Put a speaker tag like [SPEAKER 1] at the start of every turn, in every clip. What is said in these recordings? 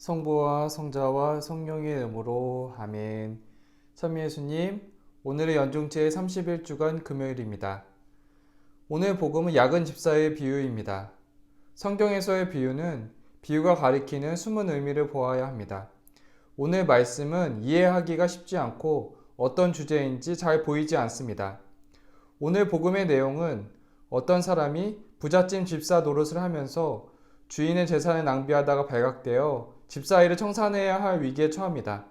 [SPEAKER 1] 성부와 성자와 성령의 이름으로 아멘. 참 예수님, 오늘의 연중제 31주간 금요일입니다. 오늘 복음은 야근 집사의 비유입니다. 성경에서의 비유는 비유가 가리키는 숨은 의미를 보아야 합니다. 오늘 말씀은 이해하기가 쉽지 않고 어떤 주제인지 잘 보이지 않습니다. 오늘 복음의 내용은 어떤 사람이 부잣집 집사 노릇을 하면서 주인의 재산을 낭비하다가 발각되어 집사 일을 청산해야 할 위기에 처합니다.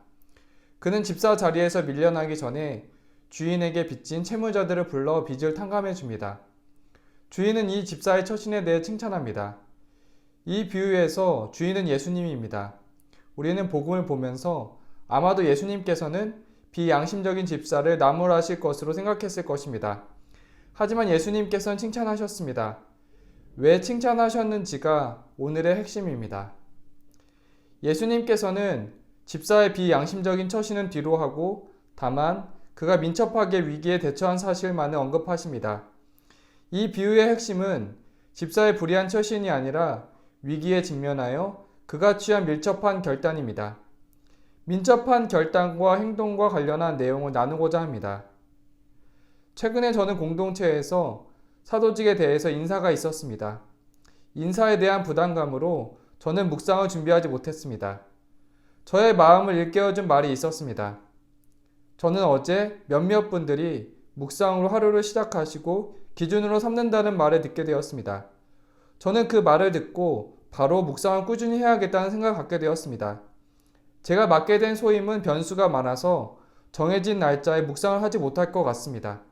[SPEAKER 1] 그는 집사 자리에서 밀려나기 전에 주인에게 빚진 채무자들을 불러 빚을 탕감해 줍니다. 주인은 이 집사의 처신에 대해 칭찬합니다. 이 비유에서 주인은 예수님입니다. 우리는 복음을 보면서 아마도 예수님께서는 비양심적인 집사를 나무라실 것으로 생각했을 것입니다. 하지만 예수님께서는 칭찬하셨습니다. 왜 칭찬하셨는지가 오늘의 핵심입니다. 예수님께서는 집사의 비양심적인 처신은 뒤로 하고 다만 그가 민첩하게 위기에 대처한 사실만을 언급하십니다. 이 비유의 핵심은 집사의 불의한 처신이 아니라 위기에 직면하여 그가 취한 밀접한 결단입니다. 민첩한 결단과 행동과 관련한 내용을 나누고자 합니다. 최근에 저는 공동체에서 사도직에 대해서 인사가 있었습니다. 인사에 대한 부담감으로 저는 묵상을 준비하지 못했습니다. 저의 마음을 일깨워준 말이 있었습니다. 저는 어제 몇몇 분들이 묵상으로 하루를 시작하시고 기준으로 삼는다는 말을 듣게 되었습니다. 저는 그 말을 듣고 바로 묵상을 꾸준히 해야겠다는 생각을 갖게 되었습니다. 제가 맡게 된 소임은 변수가 많아서 정해진 날짜에 묵상을 하지 못할 것 같습니다.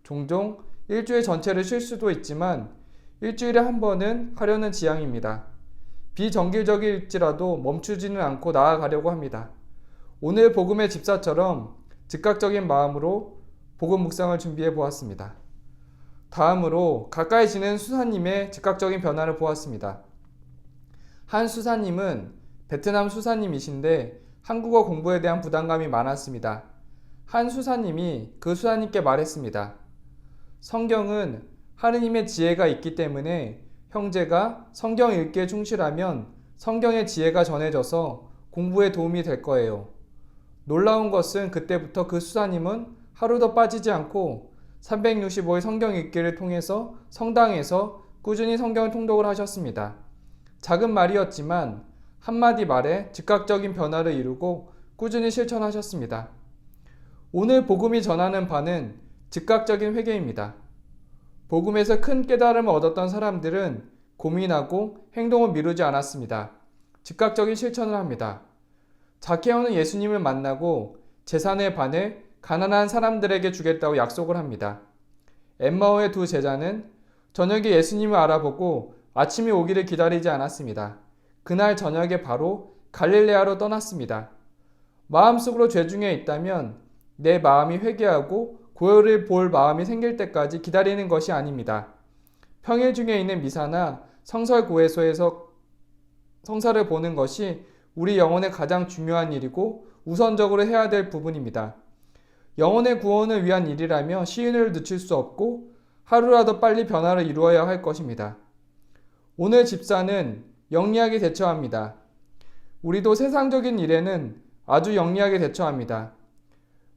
[SPEAKER 1] 종종 일주일 전체를 쉴 수도 있지만 일주일에 한 번은 하려는 지향입니다. 비정기적일지라도 멈추지는 않고 나아가려고 합니다. 오늘 복음의 집사처럼 즉각적인 마음으로 복음 묵상을 준비해 보았습니다. 다음으로 가까이 지낸 수사님의 즉각적인 변화를 보았습니다. 한 수사님은 베트남 수사님이신데 한국어 공부에 대한 부담감이 많았습니다. 한 수사님이 그 수사님께 말했습니다. 성경은 하느님의 지혜가 있기 때문에 형제가 성경 읽기에 충실하면 성경의 지혜가 전해져서 공부에 도움이 될 거예요. 놀라운 것은 그때부터 그 수사님은 하루도 빠지지 않고 365일 성경 읽기를 통해서 성당에서 꾸준히 성경 통독을 하셨습니다. 작은 말이었지만 한마디 말에 즉각적인 변화를 이루고 꾸준히 실천하셨습니다. 오늘 복음이 전하는 바는 즉각적인 회개입니다. 복음에서 큰 깨달음을 얻었던 사람들은 고민하고 행동을 미루지 않았습니다. 즉각적인 실천을 합니다. 자케오는 예수님을 만나고 재산의 반을 가난한 사람들에게 주겠다고 약속을 합니다. 엠마오의 두 제자는 저녁에 예수님을 알아보고 아침이 오기를 기다리지 않았습니다. 그날 저녁에 바로 갈릴레아로 떠났습니다. 마음속으로 죄 중에 있다면 내 마음이 회개하고 고요를 볼 마음이 생길 때까지 기다리는 것이 아닙니다. 평일 중에 있는 미사나 성설고해소에서 성사를 보는 것이 우리 영혼의 가장 중요한 일이고 우선적으로 해야 될 부분입니다. 영혼의 구원을 위한 일이라며 시인을 늦출 수 없고 하루라도 빨리 변화를 이루어야 할 것입니다. 오늘 집사는 영리하게 대처합니다. 우리도 세상적인 일에는 아주 영리하게 대처합니다.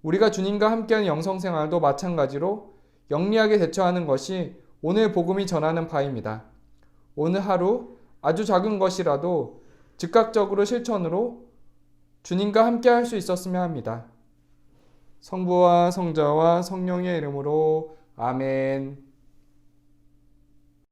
[SPEAKER 1] 우리가 주님과 함께하는 영성생활도 마찬가지로 영리하게 대처하는 것이 오늘 복음이 전하는 바입니다. 오늘 하루 아주 작은 것이라도 즉각적으로 실천으로 주님과 함께할 수 있었으면 합니다. 성부와 성자와 성령의 이름으로 아멘.